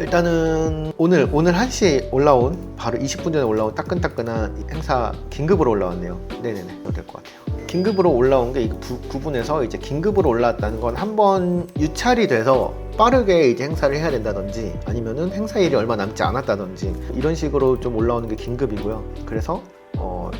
일단은 오늘 1시에 올라온, 바로 20분 전에 올라온 따끈따끈한 행사 긴급으로 올라왔네요. 네네네, 이거 될 것 같아요. 긴급으로 올라온 게 이 부분에서 이제 긴급으로 올라왔다는 건 한번 유찰이 돼서 빠르게 이제 행사를 해야 된다든지, 아니면은 행사일이 얼마 남지 않았다든지, 이런 식으로 좀 올라오는 게 긴급이고요. 그래서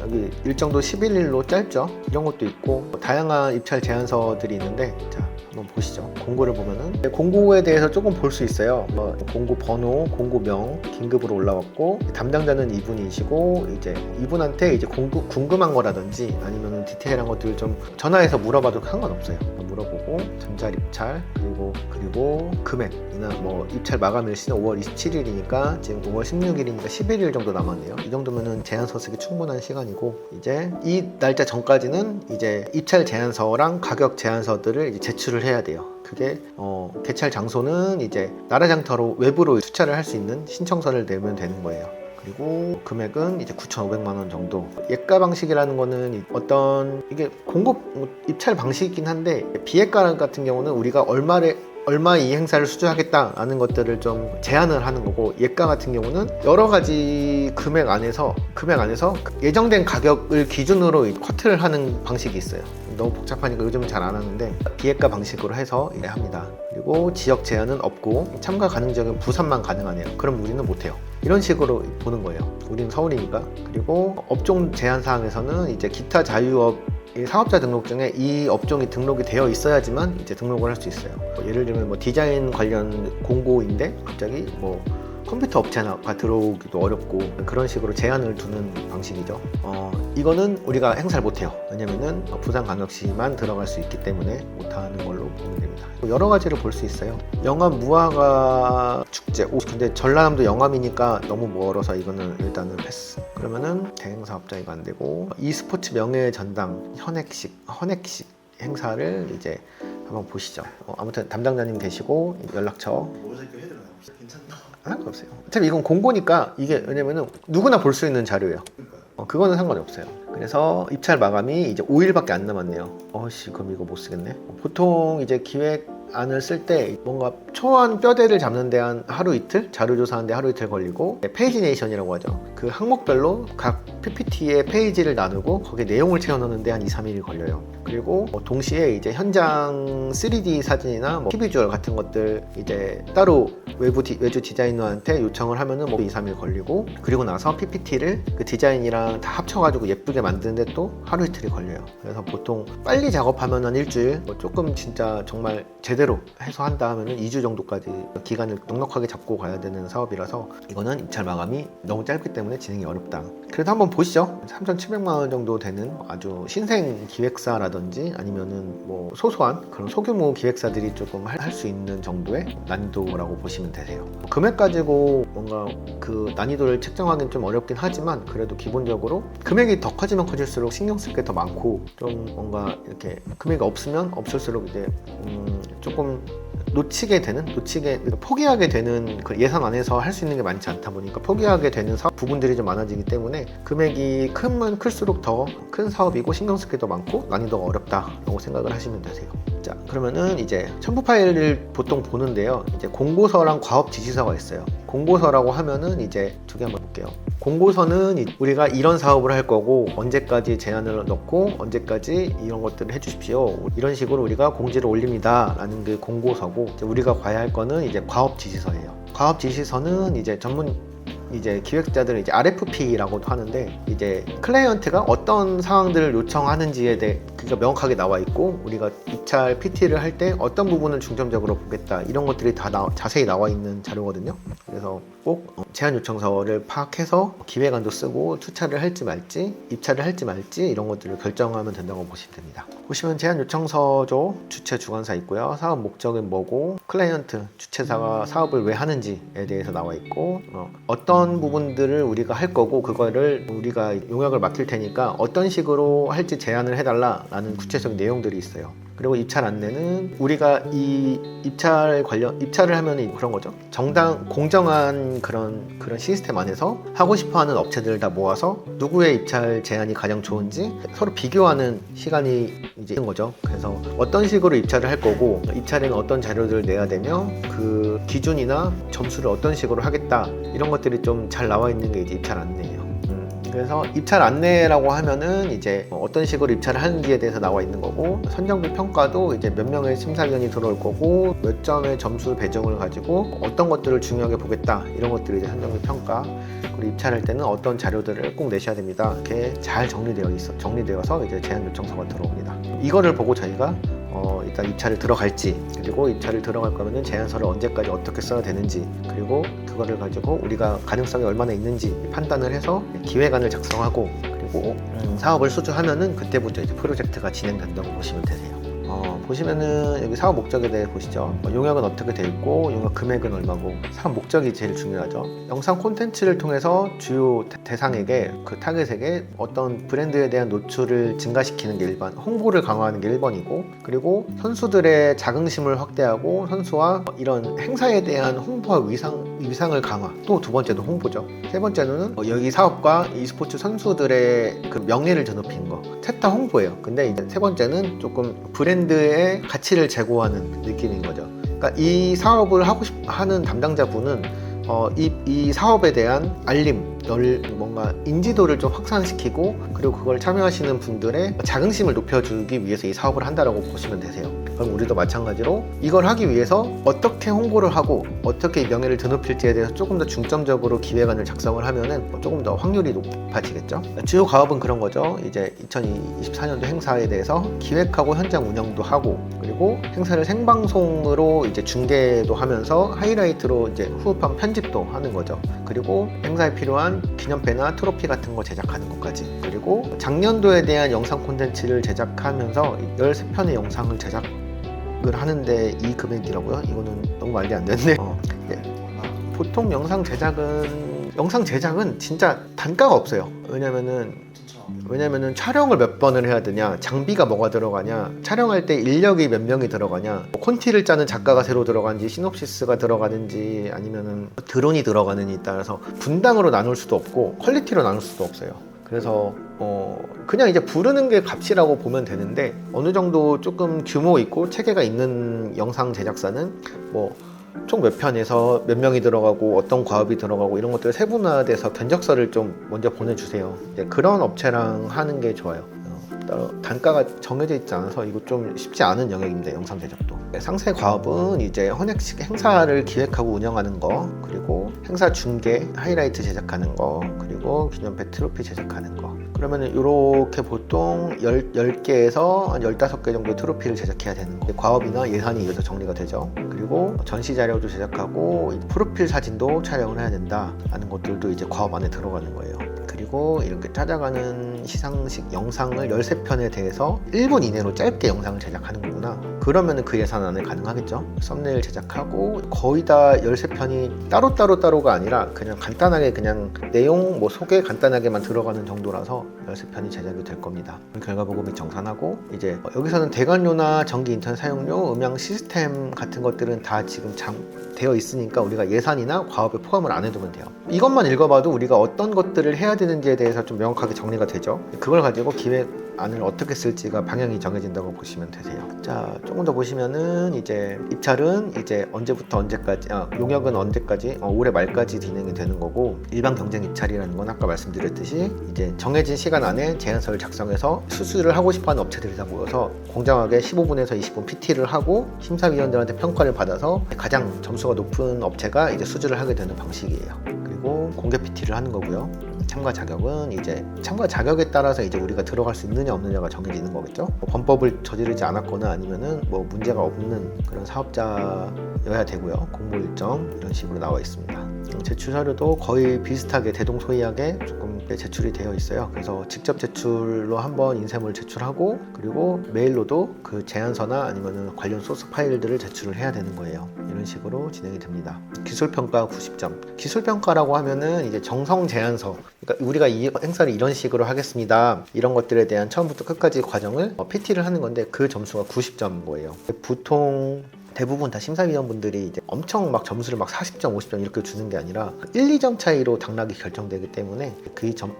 여기 일정도 11일로 짧죠. 이런 것도 있고, 다양한 입찰 제안서들이 있는데, 자, 한번 보시죠. 공고를 보면은 공고에 대해서 조금 볼 수 있어요. 공고 번호, 공고명, 긴급으로 올라왔고, 담당자는 이분이시고, 이제 이분한테 이제 궁금한 거라든지 아니면 디테일한 것들 좀 전화해서 물어봐도 상관없어요. 물어보고, 전자 입찰, 그리고 금액이나 뭐 입찰 마감 일시는 5월 27일이니까 지금 5월 16일이니까 11일 정도 남았네요. 이 정도면은 제안서 쓰기 충분한 시간이고, 이제 이 날짜 전까지는 이제 입찰 제안서랑 가격 제안서들을 이제 제출을 해야 돼요. 그게 개찰 장소는 이제 나라장터로 외부로 투찰을 할 수 있는 신청서를 내면 되는 거예요. 그리고 금액은 이제 9,500만 원 정도. 예가 방식이라는 거는 어떤 이게 공급 입찰 방식이긴 한데, 비예가 같은 경우는 우리가 얼마 이 행사를 수주하겠다라는 것들을 좀 제한을 하는 거고, 예가 같은 경우는 여러 가지 금액 안에서 예정된 가격을 기준으로 커트를 하는 방식이 있어요. 너무 복잡하니까 요즘은 잘 안 하는데, 비예가 방식으로 해서 합니다. 그리고 지역 제한은 없고, 참가 가능 지역은 부산만 가능하네요. 그럼 우리는 못해요. 이런 식으로 보는 거예요. 우리는 서울이니까. 그리고 업종 제한 사항에서는 이제 기타 자유업 사업자 등록증에 이 업종이 등록이 되어 있어야지만 이제 등록을 할 수 있어요. 예를 들면 뭐 디자인 관련 공고인데 갑자기 뭐 컴퓨터 업체가 들어오기도 어렵고, 그런 식으로 제한을 두는 방식이죠. 이거는 우리가 행사를 못해요. 왜냐면은 부산광역시만 들어갈 수 있기 때문에 못하는 걸로 보면 됩니다. 여러 가지를 볼 수 있어요. 영암 무화과 축제. 근데 전라남도 영암이니까 너무 멀어서 이거는 일단은 패스. 그러면은 대행사업자 이거 안 되고, e스포츠 명예전당 헌액식 행사를 이제 한번 보시죠. 아무튼 담당자님 되시고 연락처. 괜찮나? 상관없어요. 어차피 이건 공고니까, 이게 왜냐면은 누구나 볼 수 있는 자료예요. 그거는 상관이 없어요. 그래서 입찰 마감이 이제 5일밖에 안 남았네요. 그럼 이거 못 쓰겠네. 보통 이제 기획안을 쓸 때 뭔가 초안 뼈대를 잡는 데 한 하루 이틀, 자료 조사하는 데 하루 이틀 걸리고, 페이지네이션이라고 하죠. 그 항목별로 각 PPT의 페이지를 나누고 거기에 내용을 채워넣는 데 한 2, 3일이 걸려요. 그리고 동시에 이제 현장 3D 사진이나 뭐 TV주얼 같은 것들 이제 따로 외주 디자이너한테 요청을 하면은 뭐 2, 3일 걸리고, 그리고 나서 PPT를 그 디자인이랑 다 합쳐가지고 예쁘게 만드는데 또 하루 이틀이 걸려요. 그래서 보통 빨리 작업하면 한 일주일, 조금 진짜 정말 제대로 해서 한다 하면은 2주 정도까지 기간을 넉넉하게 잡고 가야 되는 사업이라서, 이거는 입찰 마감이 너무 짧기 때문에 진행이 어렵다. 그래도 한번 보시죠. 3,700만 원 정도 되는 아주 신생 기획사라든지 아니면은 뭐 소소한 그런 소규모 기획사들이 조금 할 수 있는 정도의 난이도라고 보시면 되세요. 금액 가지고 뭔가 그 난이도를 책정하기는 좀 어렵긴 하지만, 그래도 기본적으로 금액이 더 커지면 커질수록 신경 쓸 게 더 많고, 좀 뭔가 이렇게 금액이 없으면 없을수록 이제 조금 포기하게 되는, 그 예산 안에서 할 수 있는 게 많지 않다 보니까 포기하게 되는 부분들이 좀 많아지기 때문에, 금액이 크면 클수록 더 큰 사업이고 신경 쓸 게 더 많고 난이도가 어렵다라고 생각을 하시면 되세요. 자, 그러면은 이제 첨부 파일을 보통 보는데요. 이제 공고서랑 과업 지시서가 있어요. 공고서라고 하면은 이제 두 개 한번 볼게요. 공고서는 우리가 이런 사업을 할 거고, 언제까지 제안을 넣고 언제까지 이런 것들을 해주십시오, 이런 식으로 우리가 공지를 올립니다 라는 게 공고서고, 이제 우리가 봐야 할 거는 이제 과업 지시서예요. 과업 지시서는 이제 이제 기획자들은 이제 RFP라고도 하는데, 이제 클라이언트가 어떤 사항들을 요청하는지에 대해 그게 명확하게 나와 있고, 우리가 입찰 PT를 할 때 어떤 부분을 중점적으로 보겠다, 이런 것들이 다 자세히 나와 있는 자료거든요. 그래서 꼭 제안 요청서를 파악해서 기획안도 쓰고 투차를 할지 말지, 입찰을 할지 말지, 이런 것들을 결정하면 된다고 보시면 됩니다. 보시면 제안 요청서죠. 주체 주관사 있고요. 사업 목적은 뭐고, 클라이언트 주체사가 사업을 왜 하는지에 대해서 나와 있고, 어떤 부분들을 우리가 할 거고, 그거를 우리가 용역을 맡길 테니까 어떤 식으로 할지 제안을 해달라, 라는 구체적인 내용들이 있어요. 그리고 입찰 안내는 우리가 이 입찰을 하면 그런 거죠. 공정한 그런 시스템 안에서 하고 싶어하는 업체들을 다 모아서 누구의 입찰 제안이 가장 좋은지 서로 비교하는 시간이 이제 있는 거죠. 그래서 어떤 식으로 입찰을 할 거고 입찰에는 어떤 자료들을 내야 되며 그 기준이나 점수를 어떤 식으로 하겠다 이런 것들이 좀 잘 나와 있는 게 이제 입찰 안내예요. 그래서 입찰 안내라고 하면은 이제 어떤 식으로 입찰을 하는지에 대해서 나와 있는 거고, 선정비 평가도 이제 몇 명의 심사위원이 들어올 거고 몇 점의 점수 배정을 가지고 어떤 것들을 중요하게 보겠다 이런 것들이 이제 선정비 평가. 그리고 입찰할 때는 어떤 자료들을 꼭 내셔야 됩니다. 이렇게 잘 정리되어서 이제 제안 요청서가 들어옵니다. 이거를 보고 저희가 일단 입찰을 들어갈지, 그리고 입찰을 들어갈 거면은 제안서를 언제까지 어떻게 써야 되는지, 그리고 그거를 가지고 우리가 가능성이 얼마나 있는지 판단을 해서 기획안을 작성하고, 그리고 사업을 수주하면은 그때부터 이제 프로젝트가 진행된다고 보시면 되세요. 보시면은 여기 사업 목적에 대해 보시죠. 용역은 어떻게 돼 있고 용역 금액은 얼마고, 사업 목적이 제일 중요하죠. 영상 콘텐츠를 통해서 주요 대상에게, 그 타겟에게 어떤 브랜드에 대한 노출을 증가시키는 게 1번, 홍보를 강화하는 게 1번이고, 그리고 선수들의 자긍심을 확대하고 선수와 이런 행사에 대한 홍보와 위상을 강화, 또 두 번째도 홍보죠. 세 번째는 여기 사업과 e스포츠 선수들의 그 명예를 드높이는 거, 셋 다 홍보예요. 근데 이제 세 번째는 조금 브랜드의 가치를 제고하는 느낌인 거죠. 그러니까 이 사업을 하는 담당자분은 이 사업에 대한 알림, 뭔가 인지도를 좀 확산시키고, 그리고 그걸 참여하시는 분들의 자긍심을 높여주기 위해서 이 사업을 한다라고 보시면 되세요. 그럼 우리도 마찬가지로 이걸 하기 위해서 어떻게 홍보를 하고 어떻게 이 명예를 드높일지에 대해서 조금 더 중점적으로 기획안을 작성을 하면은 조금 더 확률이 높아지겠죠. 주요 과업은 그런 거죠. 이제 2024년도 행사에 대해서 기획하고 현장 운영도 하고, 그리고 행사를 생방송으로 이제 중계도 하면서 하이라이트로 이제 후업한 편집도 하는 거죠. 그리고 행사에 필요한 기념패나 트로피 같은 거 제작하는 것까지, 그리고 작년도에 대한 영상 콘텐츠를 제작하면서 13편의 영상을 제작을 하는데 이 금액이라고요? 이거는 너무 말이 안 되는데 네. 보통 영상 제작은 진짜 단가가 없어요. 왜냐면은 촬영을 몇 번을 해야 되냐, 장비가 뭐가 들어가냐, 촬영할 때 인력이 몇 명이 들어가냐, 콘티를 짜는 작가가 새로 들어가는지, 시놉시스가 들어가는지, 아니면은 드론이 들어가는지에 따라서 분당으로 나눌 수도 없고 퀄리티로 나눌 수도 없어요. 그래서 그냥 이제 부르는 게 값이라고 보면 되는데, 어느 정도 조금 규모 있고 체계가 있는 영상 제작사는 총 몇 편에서 몇 명이 들어가고 어떤 과업이 들어가고 이런 것들 세분화돼서 견적서를 좀 먼저 보내주세요. 그런 업체랑 하는 게 좋아요. 따로 단가가 정해져 있지 않아서 이거 좀 쉽지 않은 영역입니다. 영상 제작도. 상세 과업은 이제 헌액식 행사를 기획하고 운영하는 거, 그리고 행사 중계 하이라이트 제작하는 거, 그리고 기념패 트로피 제작하는 거. 그러면 이렇게 보통 10개에서 한 15개 정도의 트로피를 제작해야 되는 거. 과업이나 예산이 여기서 정리가 되죠. 그리고 전시 자료도 제작하고 프로필 사진도 촬영을 해야 된다 하는 것들도 이제 과업 안에 들어가는 거예요. 그리고 이렇게 찾아가는 시상식 영상을 13편에 대해서 1분 이내로 짧게 영상을 제작하는 거구나. 그러면 그 예산 안에 가능하겠죠. 썸네일 제작하고, 거의 다 13편이 따로가 아니라 그냥 간단하게 그냥 내용 소개 간단하게만 들어가는 정도라서 13편이 제작이 될 겁니다. 결과 보고 및 정산하고, 이제 여기서는 대관료나 전기 인터넷 사용료, 음향 시스템 같은 것들은 다 지금 되어 있으니까 우리가 예산이나 과업에 포함을 안 해두면 돼요. 이것만 읽어봐도 우리가 어떤 것들을 해야 되는지에 대해서 좀 명확하게 정리가 되죠. 그걸 가지고 기획안을 어떻게 쓸지가 방향이 정해진다고 보시면 되세요. 자, 조금 더 보시면은 이제 입찰은 이제 언제부터 언제까지, 용역은 언제까지, 올해 말까지 진행이 되는 거고, 일반 경쟁 입찰이라는 건 아까 말씀드렸듯이 이제 정해진 시간 안에 제안서를 작성해서 수주를 하고 싶어하는 업체들이 다 모여서 공정하게 15분에서 20분 PT를 하고 심사위원들한테 평가를 받아서 가장 점수가 높은 업체가 이제 수주를 하게 되는 방식이에요. 그리고 공개 PT를 하는 거고요. 참가 자격은 이제 참가 자격에 따라서 이제 우리가 들어갈 수 있느냐 없느냐가 정해지는 거겠죠. 범법을 저지르지 않았거나 아니면은 문제가 없는 그런 사업자여야 되고요. 공모 일정 이런 식으로 나와 있습니다. 제출 사료도 거의 비슷하게 대동소이하게 조금 제출이 되어 있어요. 그래서 직접 제출로 한번 인쇄물 제출하고, 그리고 메일로도 그 제안서나 아니면은 관련 소스 파일들을 제출을 해야 되는 거예요. 이런 이런 식으로 진행이 됩니다. 기술평가 90점. 기술평가라고 하면은 이제 정성 제안서. 그러니까 우리가 이 행사를 이런 식으로 하겠습니다. 이런 것들에 대한 처음부터 끝까지 과정을 PT를 하는 건데 그 점수가 90점인 거예요. 보통 대부분 다 심사위원분들이 이제 엄청 막 점수를 막 40점, 50점 이렇게 주는 게 아니라 1, 2점 차이로 당락이 결정되기 때문에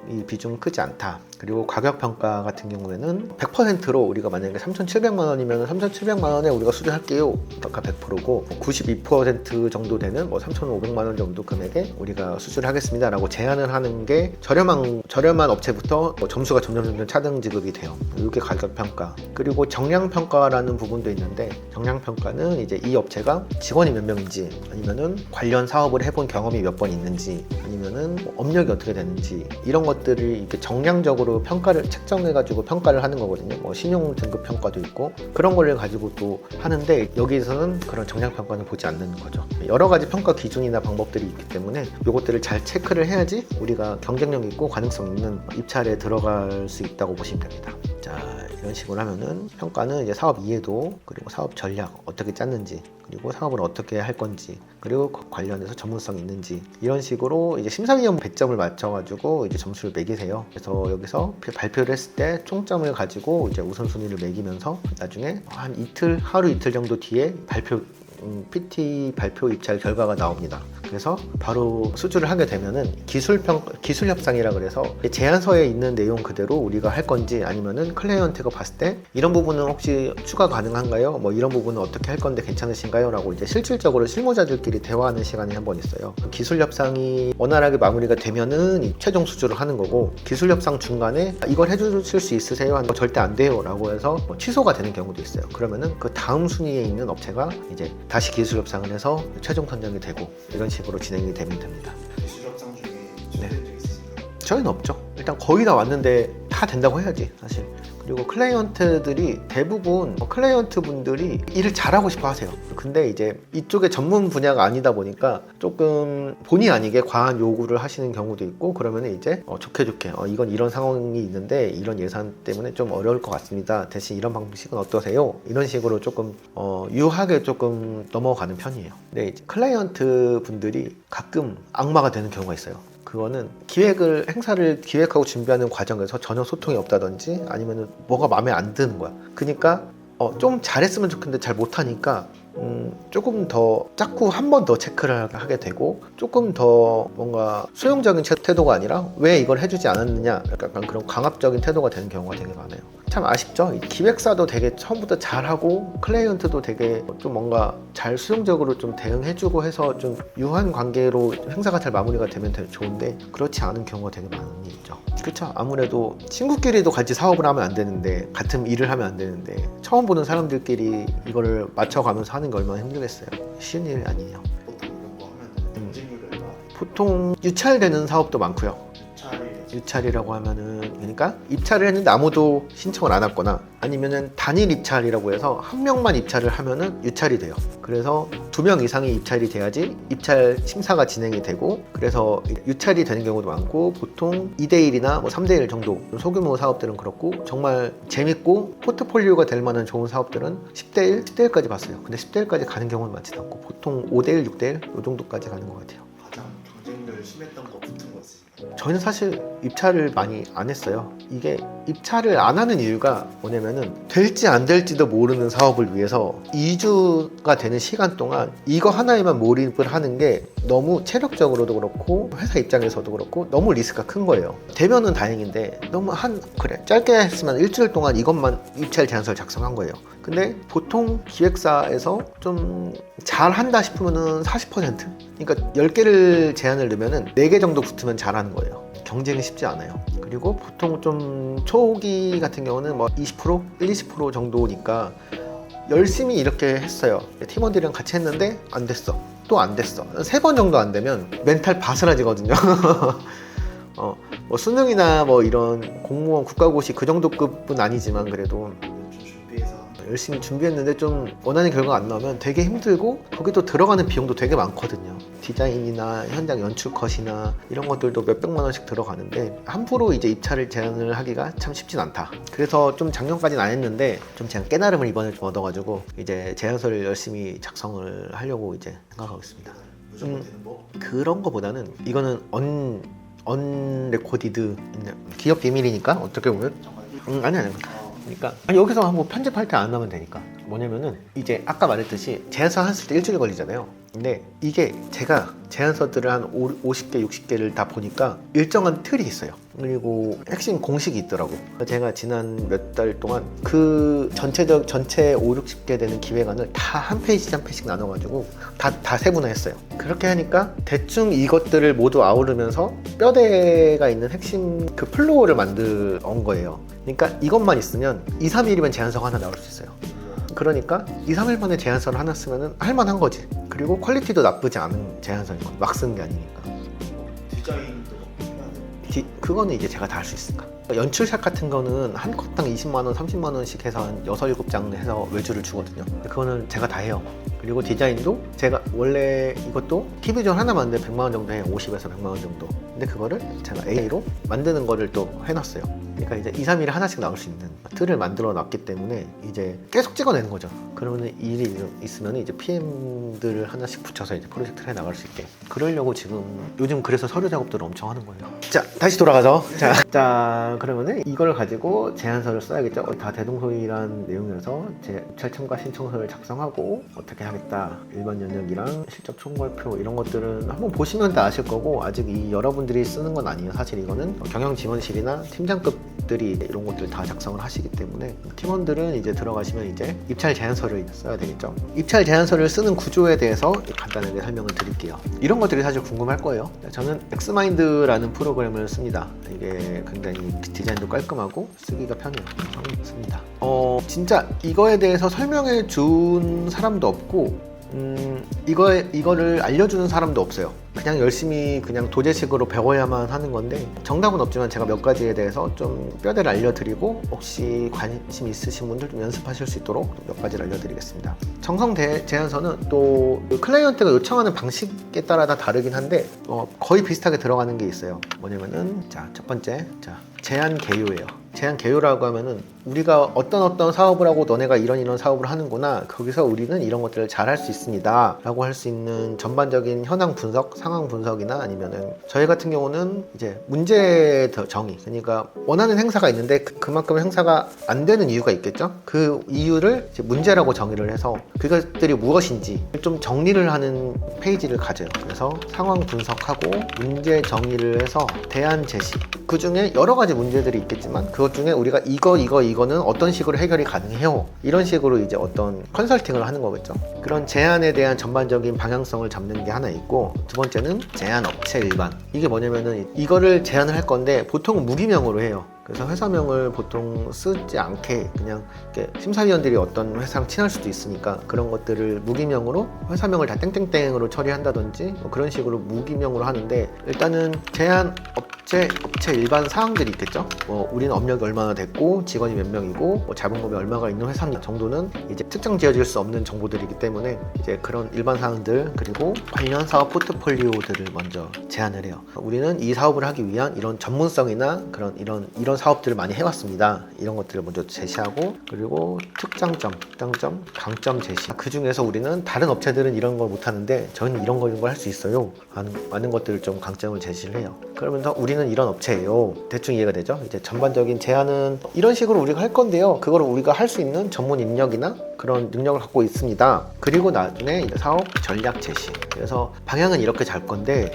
이 비중은 크지 않다. 그리고 가격평가 같은 경우에는 100%로 우리가 만약에 3,700만 원이면 3,700만 원에 우리가 수주할게요. 아까 100%고 92% 정도 되는 뭐 3,500만 원 정도 금액에 우리가 수주를 하겠습니다. 라고 제안을 하는 게 저렴한 업체부터 점수가 점점 차등 지급이 돼요. 이게 가격평가. 그리고 정량평가라는 부분도 있는데 정량평가는 이제 이 업체가 직원이 몇 명인지 아니면은 관련 사업을 해본 경험이 몇 번 있는지 아니면은 뭐 업력이 어떻게 되는지 이런 것들을 이렇게 정량적으로 평가를 책정해가지고 평가를 하는 거거든요. 뭐 신용 등급 평가도 있고 그런 거를 가지고 또 하는데 여기서는 그런 정량 평가는 보지 않는 거죠. 여러 가지 평가 기준이나 방법들이 있기 때문에 이것들을 잘 체크를 해야지 우리가 경쟁력 있고 가능성 있는 입찰에 들어갈 수 있다고 보시면 됩니다. 자, 이런 식으로 하면은 평가는 이제 사업 이해도 그리고 사업 전략 어떻게 짰는지 그리고 사업을 어떻게 할 건지 그리고 관련해서 전문성 있는지 이런 식으로 이제 심사위원 100점을 맞춰가지고 이제 점수를 매기세요. 그래서 여기서 발표를 했을 때 총점을 가지고 이제 우선순위를 매기면서 나중에 한 하루 이틀 정도 뒤에 PT 발표 입찰 결과가 나옵니다. 그래서 바로 수주를 하게 되면은 기술 협상이라 그래서 제안서에 있는 내용 그대로 우리가 할 건지 아니면은 클라이언트가 봤을 때 이런 부분은 혹시 추가 가능한가요? 뭐 이런 부분은 어떻게 할 건데 괜찮으신가요? 라고 이제 실질적으로 실무자들끼리 대화하는 시간이 한 번 있어요. 기술 협상이 원활하게 마무리가 되면은 최종 수주를 하는 거고 기술 협상 중간에 이걸 해주실 수 있으세요? 하는 거 절대 안 돼요. 라고 해서 취소가 되는 경우도 있어요. 그러면은 그 다음 순위에 있는 업체가 이제 다시 기술 협상을 해서 최종 선정이 되고 이런 식으로 진행이 되면 됩니다. 기술 협상 중에 취소된 적 있으신가요? 저희는 없죠. 일단 거의 다 왔는데 다 된다고 해야지 사실. 그리고 클라이언트들이 대부분 클라이언트 분들이 일을 잘하고 싶어 하세요. 근데 이제 이쪽의 전문 분야가 아니다 보니까 조금 본의 아니게 과한 요구를 하시는 경우도 있고 그러면 이제 좋게 이건 이런 상황이 있는데 이런 예산 때문에 좀 어려울 것 같습니다. 대신 이런 방식은 어떠세요? 이런 식으로 조금 유하게 조금 넘어가는 편이에요. 근데 이제 클라이언트 분들이 가끔 악마가 되는 경우가 있어요. 그거는 행사를 기획하고 준비하는 과정에서 전혀 소통이 없다든지 아니면 뭐가 마음에 안 드는 거야. 그러니까 좀 잘했으면 좋겠는데 잘 못하니까 조금 더 자꾸 한 번 더 체크를 하게 되고 조금 더 뭔가 수용적인 태도가 아니라 왜 이걸 해주지 않았느냐 약간 그런 강압적인 태도가 되는 경우가 되게 많아요. 참 아쉽죠. 기획사도 되게 처음부터 잘하고 클라이언트도 되게 좀 뭔가 잘 수용적으로 좀 대응해주고 해서 좀 유한 관계로 행사가 잘 마무리가 되면 되게 좋은데 그렇지 않은 경우가 되게 많이 있죠. 그렇죠. 아무래도 친구끼리도 같이 사업을 하면 안 되는데 같은 일을 하면 안 되는데 처음 보는 사람들끼리 이거를 맞춰가면서 하는 게 얼마나 힘들겠어요. 쉬운 일이 아니에요. 보통 이런 거 하면 경쟁률이 얼마? 보통 유찰되는 사업도 많고요. 유찰이라고 하면은 그러니까 입찰을 했는데 아무도 신청을 안 왔거나 아니면은 단일 입찰이라고 해서 한 명만 입찰을 하면은 유찰이 돼요. 그래서 2명 이상이 입찰이 돼야지 입찰 심사가 진행이 되고 그래서 유찰이 되는 경우도 많고 보통 2대1이나 뭐 3대1 정도 소규모 사업들은 그렇고 정말 재밌고 포트폴리오가 될 만한 좋은 사업들은 10대1, 10대1까지 봤어요. 근데 10대1까지 가는 경우는 많지는 않고 보통 5대1, 6대1 이 정도까지 가는 것 같아요. 가장 경쟁률 심했던 거 붙은 거지. 저희는 사실 입찰을 많이 안 했어요. 이게 입찰을 안 하는 이유가 뭐냐면은 될지 안 될지도 모르는 사업을 위해서 2주가 되는 시간 동안 이거 하나에만 몰입을 하는 게 너무 체력적으로도 그렇고 회사 입장에서도 그렇고 너무 리스크가 큰 거예요. 되면은 다행인데 너무 짧게 했으면 일주일 동안 이것만 입찰 제안서를 작성한 거예요. 근데 보통 기획사에서 좀 잘한다 싶으면은 40%? 그러니까 10개를 제안을 넣으면은 4개 정도 붙으면 잘하는 거예요. 경쟁이 쉽지 않아요. 그리고 보통 좀 초기 같은 경우는 뭐 20%? 20% 정도니까 열심히 이렇게 했어요. 팀원들이랑 같이 했는데 안 됐어. 또 안 됐어. 3번 정도 안 되면 멘탈 바스라지거든요. 뭐 수능이나 뭐 이런 공무원 국가고시 그 정도 급은 아니지만 그래도 열심히 준비했는데 좀 원하는 결과가 안 나오면 되게 힘들고 거기 또 들어가는 비용도 되게 많거든요. 디자인이나 현장 연출 컷이나 이런 것들도 몇백만 원씩 들어가는데 함부로 이제 입찰을 제안을 하기가 참 쉽진 않다. 그래서 좀 작년까지는 안 했는데 좀 제가 깨달음을 이번에 좀 얻어가지고 이제 제안서를 열심히 작성을 하려고 이제 생각하고 있습니다. 무조건 되는 법? 그런 거보다는 이거는 언레코디드 기업 비밀이니까 어떻게 보면 정말 아니 그러니까 여기서 한번 편집할 때 안 하면 되니까 뭐냐면은 이제 아까 말했듯이 제안서 했을 때 일주일 걸리잖아요. 근데 이게 제가 제안서들을 한 50개 60개를 다 보니까 일정한 틀이 있어요. 그리고 핵심 공식이 있더라고. 제가 지난 몇 달 동안 그 전체 5, 60개 되는 기획안을 다 한 페이지 한 페이지씩 나눠가지고 다 세분화했어요. 그렇게 하니까 대충 이것들을 모두 아우르면서 뼈대가 있는 핵심 그 플로어를 만들어온 거예요. 그러니까 이것만 있으면 2, 3일이면 제안서가 하나 나올 수 있어요. 그러니까 2, 3일 만에 제안서를 하나 쓰면 할만한 거지. 그리고 퀄리티도 나쁘지 않은 제안서인 거야. 막 쓰는 게 아니니까. 디자인도 해야 돼. 그거는 이제 제가 다 할 수 있으니까. 연출샷 같은 거는 한 컷당 20만 원, 30만 원씩 해서 한 6, 7장 해서 외주를 주거든요. 그거는 제가 다 해요. 그리고 디자인도 제가 원래 이것도 TV전 하나 만드는데 100만 원 정도 해요. 50에서 100만 원 정도. 근데 그거를 제가 A로 만드는 거를 또 해놨어요. 그러니까 이제 2, 3일에 하나씩 나올 수 있는 틀을 만들어 놨기 때문에 이제 계속 찍어내는 거죠. 그러면 일이 있으면 이제 PM들을 하나씩 붙여서 이제 프로젝트를 해 나갈 수 있게. 그러려고 지금 요즘 그래서 서류 작업들을 엄청 하는 거예요. 자, 다시 돌아가서 자 그러면은 이걸 가지고 제안서를 써야겠죠. 다 대동소이란 내용이어서 제 입찰 참가 신청서를 작성하고 어떻게 하겠다. 일반 연역이랑 실적 총괄표 이런 것들은 한번 보시면 다 아실 거고 아직 이 여러분들이 쓰는 건 아니에요. 사실 이거는 경영 지원실이나 팀장급들이 이런 것들 다 작성을 하시기 때문에 팀원들은 이제 들어가시면 이제 입찰 제안서를 써야 되겠죠. 입찰 제안서를 쓰는 구조에 대해서 간단하게 설명을 드릴게요. 이런 것들이 사실 궁금할 거예요. 저는 엑스마인드라는 프로그램을 씁니다. 이게 굉장히 디자인도 깔끔하고 쓰기가 편해요. 씁니다. 진짜 이거에 대해서 설명해 준 사람도 없고 이거를 알려주는 사람도 없어요. 그냥 열심히 그냥 도제식으로 배워야만 하는 건데 정답은 없지만 제가 몇 가지에 대해서 좀 뼈대를 알려드리고 혹시 관심 있으신 분들 좀 연습하실 수 있도록 몇 가지를 알려드리겠습니다. 정성 제안서는 또 클라이언트가 요청하는 방식에 따라 다 다르긴 한데 거의 비슷하게 들어가는 게 있어요. 뭐냐면은 첫 번째 제안 개요예요. 제안 개요라고 하면은 우리가 어떤 사업을 하고 너네가 이런 사업을 하는구나. 거기서 우리는 이런 것들을 잘 할 수 있습니다. 라고 할 수 있는 전반적인 현황 분석, 상황 분석이나 아니면은 저희 같은 경우는 이제 문제 정의. 그러니까 원하는 행사가 있는데 그만큼 행사가 안 되는 이유가 있겠죠? 그 이유를 이제 문제라고 정의를 해서 그것들이 무엇인지 좀 정리를 하는 페이지를 가져요. 그래서 상황 분석하고 문제 정의를 해서 대안 제시. 그 중에 여러 가지 문제들이 있겠지만 그것 중에 우리가 이거는 어떤 식으로 해결이 가능해요. 이런 식으로 이제 어떤 컨설팅을 하는 거겠죠. 그런 제안에 대한 전반적인 방향성을 잡는 게 하나 있고 두 번째는 제안 업체 일반. 이게 뭐냐면은 이거를 제안을 할 건데 보통은 무기명으로 해요. 그래서 회사명을 보통 쓰지 않게 그냥 심사위원들이 어떤 회사랑 친할 수도 있으니까 그런 것들을 무기명으로 회사명을 다 땡땡땡으로 처리한다든지 뭐 그런 식으로 무기명으로 하는데 일단은 제안 업체 일반 사항들이 있겠죠. 우리는 업력이 얼마나 됐고 직원이 몇 명이고 자본금이 얼마가 있는 회사 정도는 이제 특정 지어질 수 없는 정보들이기 때문에 이제 그런 일반 사항들 그리고 관련 사업 포트폴리오들을 먼저 제안을 해요. 우리는 이 사업을 하기 위한 이런 전문성이나 이런 사업들을 많이 해왔습니다. 이런 것들을 먼저 제시하고 그리고 특장점, 강점 제시. 그 중에서 우리는 다른 업체들은 이런 걸 못하는데 저희는 이런 걸 할 수 있어요. 많은 것들을 좀 강점을 제시를 해요. 그러면서 우리는 이런 업체예요. 대충 이해가 되죠? 이제 전반적인 제안은 이런 식으로 우리가 할 건데요. 그걸 우리가 할 수 있는 전문 인력이나 그런 능력을 갖고 있습니다. 그리고 나중에 이제 사업 전략 제시. 그래서 방향은 이렇게 잘 건데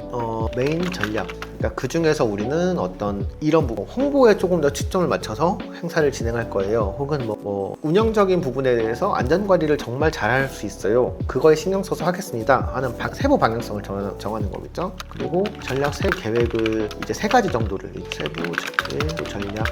메인 전략. 그러니까 그 중에서 우리는 어떤 이런 부분 홍보에 조금 더 초점을 맞춰서 행사를 진행할 거예요. 혹은 뭐 운영적인 부분에 대해서 안전관리를 정말 잘할 수 있어요. 그거에 신경 써서 하겠습니다 하는 세부 방향성을 정하는 거겠죠. 그리고 전략 세 계획을 이제 세 가지 정도를 세부 전략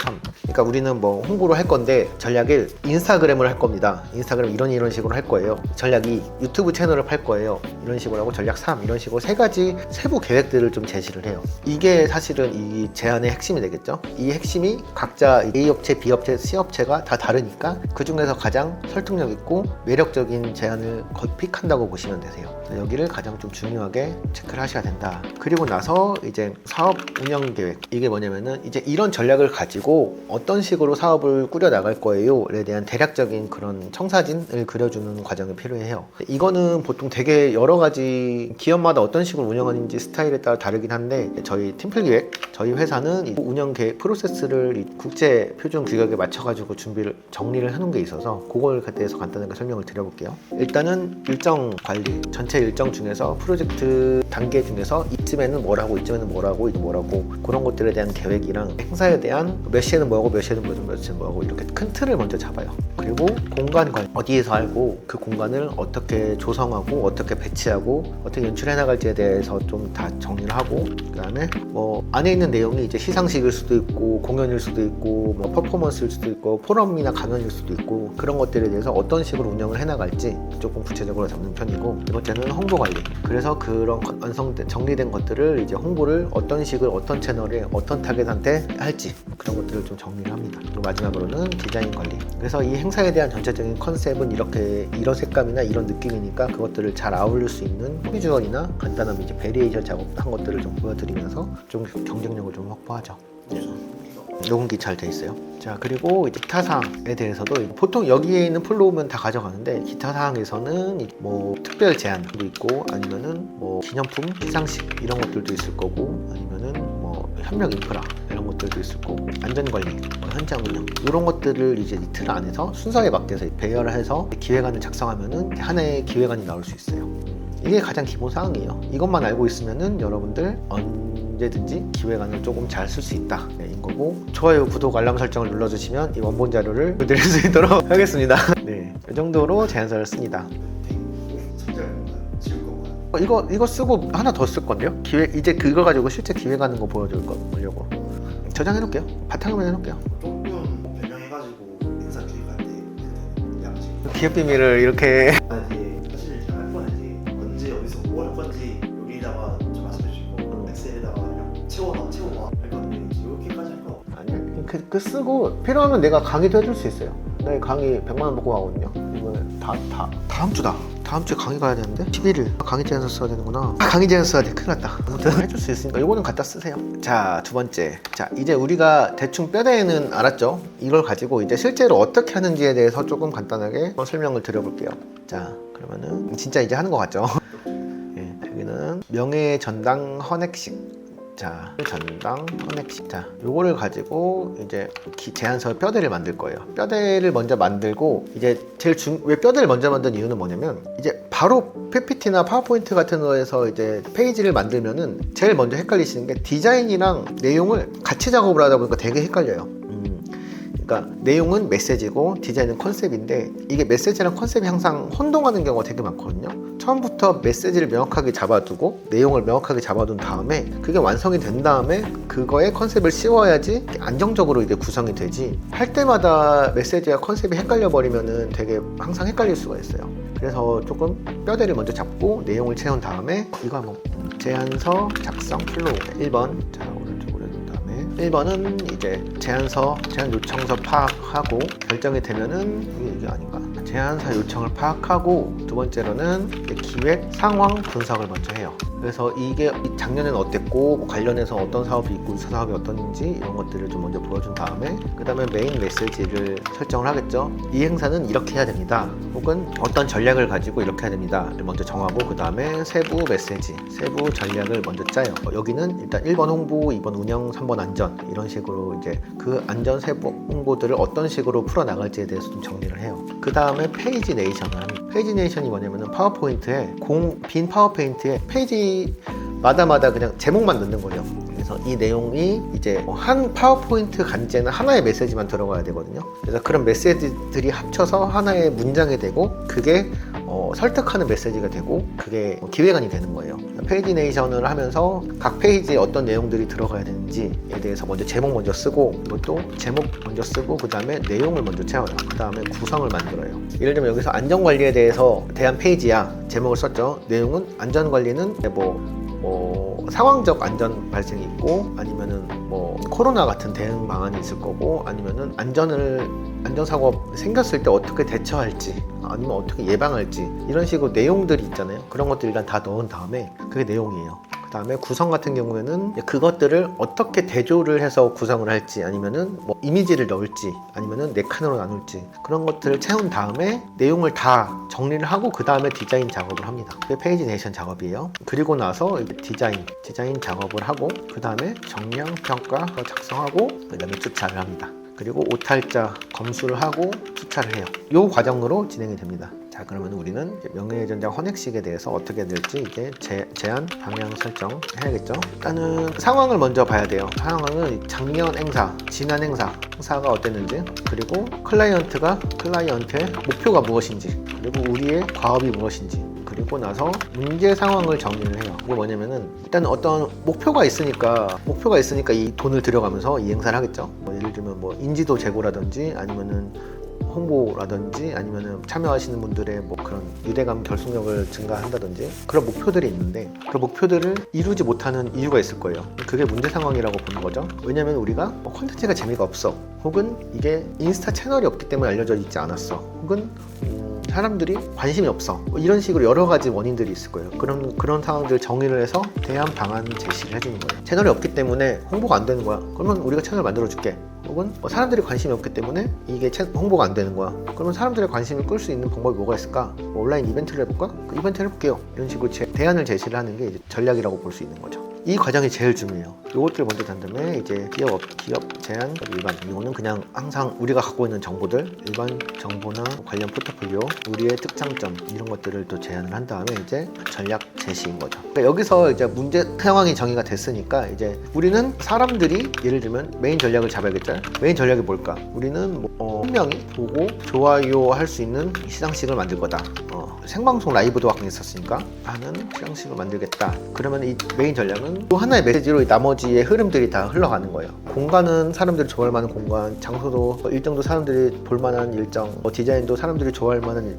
3. 그러니까 우리는 뭐 홍보를 할 건데 전략 1 인스타그램을 할 겁니다. 인스타그램 이런 식으로 할 거예요. 전략 2 유튜브 채널을 팔 거예요. 이런 식으로 하고 전략 3 이런 식으로 세 가지 세부 계획들을 좀 제시를 제시를 해요. 이게 사실은 이 제안의 핵심이 되겠죠. 이 핵심이 각자 A업체, B업체, C업체가 다 다르니까 그 중에서 가장 설득력 있고 매력적인 제안을 픽한다고 보시면 되세요. 여기를 가장 좀 중요하게 체크를 하셔야 된다. 그리고 나서 이제 사업 운영 계획, 이게 뭐냐면은 이제 이런 전략을 가지고 어떤 식으로 사업을 꾸려 나갈 거예요에 대한 대략적인 그런 청사진을 그려주는 과정이 필요해요. 이거는 보통 되게 여러 가지 기업마다 어떤 식으로 운영하는지 스타일에 따라 다르긴 한데, 저희 팀플기획, 저희 회사는 이 운영 계획 프로세스를 이 국제 표준 규격에 맞춰가지고 정리를 해놓은 게 있어서 그걸 대해서 간단하게 설명을 드려볼게요. 일단은 일정 관리, 전체 일정 중에서 프로젝트 단계 중에서 이쯤에는 뭘 하고 이쯤에는 뭘 하고 이거 뭘 하고, 그런 것들에 대한 계획이랑 행사에 대한 몇 시에는 뭐 하고 몇 시에는 몇 시에는 뭐 하고, 이렇게 큰 틀을 먼저 잡아요. 그리고 공간 관리, 어디에서 하고 그 공간을 어떻게 조성하고 어떻게 배치하고 어떻게 연출해 나갈지에 대해서 좀 다 정리를 하고, 그 다음에 뭐 안에 있는 내용이 이제 시상식일 수도 있고 공연일 수도 있고 뭐 퍼포먼스일 수도 있고 포럼이나 강연일 수도 있고, 그런 것들에 대해서 어떤 식으로 운영을 해 나갈지 조금 구체적으로 잡는 편이고, 두 번째는 홍보 관리. 그래서 그런 완성된 정리된 것들을 이제 홍보를 어떤 식으로 어떤 채널에 어떤 타겟한테 할지, 그런 것들을 좀 정리를 합니다. 그리고 마지막으로는 디자인 관리. 그래서 이 행사에 대한 전체적인 컨셉은 이런 색감이나 이런 느낌이니까 그것들을 잘 아울릴 수 있는 비주얼이나 간단한 이제 베리에이션 작업한 것들을 좀 보여드리면서 좀 경쟁력을 좀 확보하죠. 녹음기 잘 돼 있어요. 자, 그리고 이제 기타 사항에 대해서도 보통 여기에 있는 플로우면 다 가져가는데, 기타 사항에서는 뭐 특별 제안도 있고 아니면은 뭐 기념품, 시상식 이런 것들도 있을 거고, 아니면은 뭐 협력 인프라 이런 것들도 있을 거고, 안전관리, 뭐 현장 운영 이런 것들을 이제 이 틀 안에서 순서에 맞게서 배열을 해서 기획안을 작성하면은 하나의 기획안이 나올 수 있어요. 이게 가장 기본 사항이에요. 이것만 알고 있으면은 여러분들 언제든지 기획안을 조금 잘 쓸 수 있다 인 거고, 좋아요, 구독, 알람 설정을 눌러주시면 이 원본 자료를 드릴 수 있도록 하겠습니다. 네, 이 정도로 제안서를 씁니다. 이거 쓰고 하나 더 쓸 건데요. 이제 그거 가지고 실제 기획하는 거 보여주려고 저장해 놓을게요. 바탕화면 해놓을게요. 조금 변형해가지고 행사 기획할 때 양식. 기업 비밀을 이렇게 아니, 사실 제가 할 거는 이제 언제 어디서 뭐 할 건지 여기다가 좀 말씀해 주시고 엑셀에다가 그냥 채워놔 할 건데 이렇게까지 할 거. 아니야. 그 쓰고 필요하면 내가 강의도 해줄 수 있어요. 내 강의 100만 원 받고 가거든요. 이거 다음 주다. 다음 주에 강의 가야 되는데 11일 강의 제안서 써야 되는구나. 강의 제안서 써야 돼. 큰일 났다. 아무튼 해줄 수 있으니까 이거는 갖다 쓰세요. 자, 두 번째. 자, 이제 우리가 대충 뼈대는 알았죠? 이걸 가지고 이제 실제로 어떻게 하는지에 대해서 조금 간단하게 설명을 드려볼게요. 자, 그러면은 진짜 이제 하는 것 같죠? 예, 여기는 명예전당 헌액식. 자, 전당 헌액식. 자, 요거를 가지고 이제 제안서 뼈대를 만들 거예요. 뼈대를 먼저 만들고, 이제 왜 뼈대를 먼저 만든 이유는 뭐냐면, 이제 바로 PPT나 파워포인트 같은 거에서 이제 페이지를 만들면은 제일 먼저 헷갈리시는 게 디자인이랑 내용을 같이 작업을 하다 보니까 되게 헷갈려요. 그러니까 내용은 메시지고 디자인은 컨셉인데, 이게 메시지랑 컨셉이 항상 혼동하는 경우가 되게 많거든요. 처음부터 메시지를 명확하게 잡아두고 내용을 명확하게 잡아둔 다음에 그게 완성이 된 다음에 그거에 컨셉을 씌워야지 안정적으로 이게 구성이 되지, 할 때마다 메시지와 컨셉이 헷갈려 버리면은 되게 항상 헷갈릴 수가 있어요. 그래서 조금 뼈대를 먼저 잡고 내용을 채운 다음에 이거 한번 제안서 작성 플로우 1번. 자, 오른쪽으로 해둔 다음에 1번은 이제 제안 요청서 파악하고 결정이 되면은 이게 아닌가? 제안서 요청을 파악하고, 두 번째로는 기획 상황 분석을 먼저 해요. 그래서 이게 작년에는 어땠고 뭐 관련해서 어떤 사업이 있고 사업이 어떤지 이런 것들을 좀 먼저 보여준 다음에, 그 다음에 메인 메시지를 설정을 하겠죠. 이 행사는 이렇게 해야 됩니다, 혹은 어떤 전략을 가지고 이렇게 해야 됩니다 를 먼저 정하고, 그 다음에 세부 메시지, 세부 전략을 먼저 짜요. 여기는 일단 1번 홍보, 2번 운영, 3번 안전, 이런 식으로 이제 그 안전 세부 홍보들을 어떤 식으로 풀어나갈지에 대해서 좀 정리를 해요. 그 다음에 페이지 네이션을 합니다. 페이지 네이션이 뭐냐면은 파워포인트에 빈 파워포인트에 페이지마다 그냥 제목만 넣는 거예요. 그래서 이 내용이 이제 한 파워포인트 간제는 하나의 메시지만 들어가야 되거든요. 그래서 그런 메시지들이 합쳐서 하나의 문장이 되고, 그게 설득하는 메시지가 되고, 그게 기획안이 되는 거예요. 페이지 네이션을 하면서 각 페이지에 어떤 내용들이 들어가야 되는지에 대해서 먼저 제목 먼저 쓰고, 이것도 제목 먼저 쓰고, 그 다음에 내용을 먼저 채워요. 그 다음에 구성을 만들어요. 예를 들면 여기서 안전관리에 대한 페이지야. 제목을 썼죠. 내용은 안전관리는 뭐 뭐 상황적 안전 발생이 있고, 아니면은 뭐 코로나 같은 대응 방안이 있을 거고, 아니면은 안전사고가 생겼을 때 어떻게 대처할지, 아니면 어떻게 예방할지, 이런 식으로 내용들이 있잖아요. 그런 것들 일단 다 넣은 다음에 그게 내용이에요. 그 다음에 구성 같은 경우에는 그것들을 어떻게 대조를 해서 구성을 할지, 아니면은 뭐 이미지를 넣을지, 아니면은 네 칸으로 나눌지, 그런 것들을 채운 다음에 내용을 다 정리를 하고 그 다음에 디자인 작업을 합니다. 그게 페이지네이션 작업이에요. 그리고 나서 디자인 작업을 하고, 그 다음에 정량 평가 작성하고, 그 다음에 주차를 합니다. 그리고 오탈자 검수를 하고 주차를 해요. 이 과정으로 진행이 됩니다. 자, 그러면 우리는 명예전장 헌액식에 대해서 어떻게 될지 이제 제한 방향 설정 해야겠죠. 일단은 상황을 먼저 봐야 돼요. 상황은 작년 행사, 지난 행사가 어땠는지, 그리고 클라이언트의 목표가 무엇인지, 그리고 우리의 과업이 무엇인지, 그리고 나서 문제 상황을 정리를 해요. 그게 뭐냐면은 일단 어떤 목표가 있으니까 이 돈을 들여가면서 이 행사를 하겠죠. 뭐 예를 들면 뭐 인지도 제고라든지, 아니면은 홍보라든지, 아니면은 참여하시는 분들의 뭐 그런 유대감 결속력을 증가한다든지, 그런 목표들이 있는데 그 목표들을 이루지 못하는 이유가 있을 거예요. 그게 문제 상황이라고 보는 거죠. 왜냐면 우리가 콘텐츠가 재미가 없어, 혹은 이게 인스타 채널이 없기 때문에 알려져 있지 않았어, 혹은 사람들이 관심이 없어, 이런 식으로 여러 가지 원인들이 있을 거예요. 그런 상황들을 정의를 해서 대안 방안 제시를 해주는 거예요. 채널이 없기 때문에 홍보가 안 되는 거야. 그러면 우리가 채널 만들어 줄게. 혹은 사람들이 관심이 없기 때문에 이게 홍보가 안 되는 거야. 그러면 사람들의 관심을 끌 수 있는 방법이 뭐가 있을까? 뭐 온라인 이벤트를 해볼까? 그 이벤트를 해볼게요. 이런 식으로 대안을 제시를 하는 게 이제 전략이라고 볼 수 있는 거죠. 이 과정이 제일 중요해요. 이것들을 먼저 단 다음에 이제 기업 제한, 일반, 이거는 그냥 항상 우리가 갖고 있는 정보들, 일반 정보나 관련 포트폴리오, 우리의 특장점, 이런 것들을 또 제안을 한 다음에 이제 전략 제시인 거죠. 그러니까 여기서 이제 문제 상황이 정의가 됐으니까 이제 우리는 사람들이 예를 들면 메인 전략을 잡아야겠죠. 메인 전략이 뭘까? 우리는 분명히 보고 좋아요 할 수 있는 시상식을 만들 거다. 생방송 라이브도 하고 있었으니까 하는 시상식을 만들겠다. 그러면 이 메인 전략은 또 하나의 메시지로 나머지의 흐름들이 다 흘러가는 거예요. 공간은 사람들이 좋아할 만한 공간, 장소도 일정도 사람들이 볼 만한 일정, 디자인도 사람들이 좋아할 만한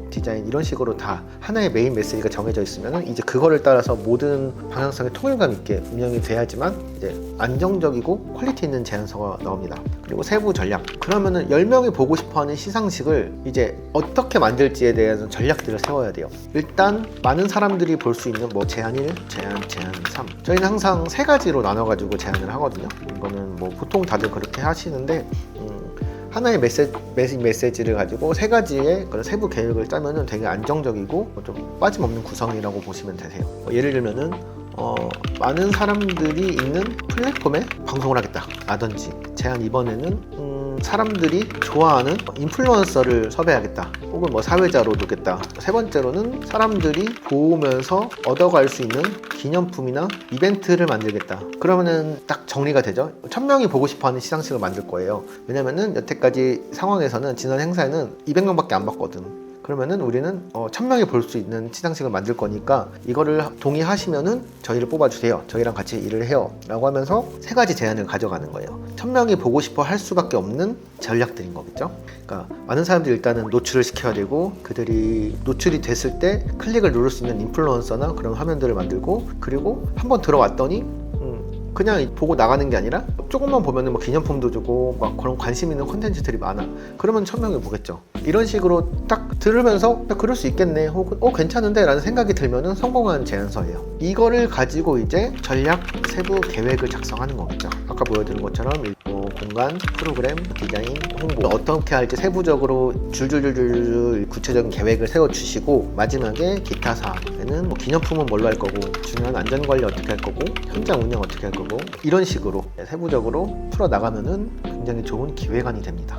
디자인, 이런 식으로 다 하나의 메인 메시지가 정해져 있으면 이제 그거를 따라서 모든 방향성에 통일감 있게 운영이 돼야지만 이제 안정적이고 퀄리티 있는 제안서가 나옵니다. 그리고 세부 전략. 그러면은 10명이 보고 싶어하는 시상식을 이제 어떻게 만들지에 대해서 전략들을 세워야 돼요. 일단 많은 사람들이 볼 수 있는 제안 1, 제안 3. 저희는 항상 3가지로 나눠가지고 제안을 하거든요. 이거는 보통 다들 그렇게 하시는데 하나의 메시지를 가지고 3가지의 그런 세부 계획을 짜면은 되게 안정적이고 좀 빠짐없는 구성이라고 보시면 되세요. 예를 들면은 많은 사람들이 있는 플랫폼에 방송을 하겠다 라든지, 제안 2번에는 사람들이 좋아하는 인플루언서를 섭외하겠다, 혹은 사회자로 두겠다. 3번째로는 사람들이 보면서 얻어갈 수 있는 기념품이나 이벤트를 만들겠다. 그러면은 딱 정리가 되죠. 1000명이 보고 싶어하는 시상식을 만들 거예요. 왜냐면은 여태까지 상황에서는, 지난 행사에는 200명밖에 안 봤거든. 그러면은 우리는 1000명이 볼 수 있는 시상식을 만들 거니까 이거를 동의하시면은 저희를 뽑아주세요. 저희랑 같이 일을 해요. 라고 하면서 3가지 제안을 가져가는 거예요. 1000명이 보고 싶어 할 수밖에 없는 전략들인 거겠죠. 그러니까 많은 사람들이 일단은 노출을 시켜야 되고, 그들이 노출이 됐을 때 클릭을 누를 수 있는 인플루언서나 그런 화면들을 만들고, 그리고 한번 들어왔더니 그냥 보고 나가는 게 아니라 조금만 보면은 기념품도 주고 그런 관심 있는 콘텐츠들이 많아. 그러면 1000명이 보겠죠. 이런 식으로 딱 들으면서 그럴 수 있겠네, 혹은 괜찮은데 라는 생각이 들면은 성공한 제안서예요. 이거를 가지고 이제 전략 세부 계획을 작성하는 거겠죠. 아까 보여드린 것처럼 공간, 프로그램, 디자인, 홍보 어떻게 할지 세부적으로 줄줄줄줄 구체적인 계획을 세워주시고, 마지막에 기타 사항에는 기념품은 뭘로 할 거고, 중요한 안전관리 어떻게 할 거고, 현장 운영 어떻게 할 거고, 이런 식으로 세부적으로 풀어나가면은 굉장히 좋은 기획안이 됩니다.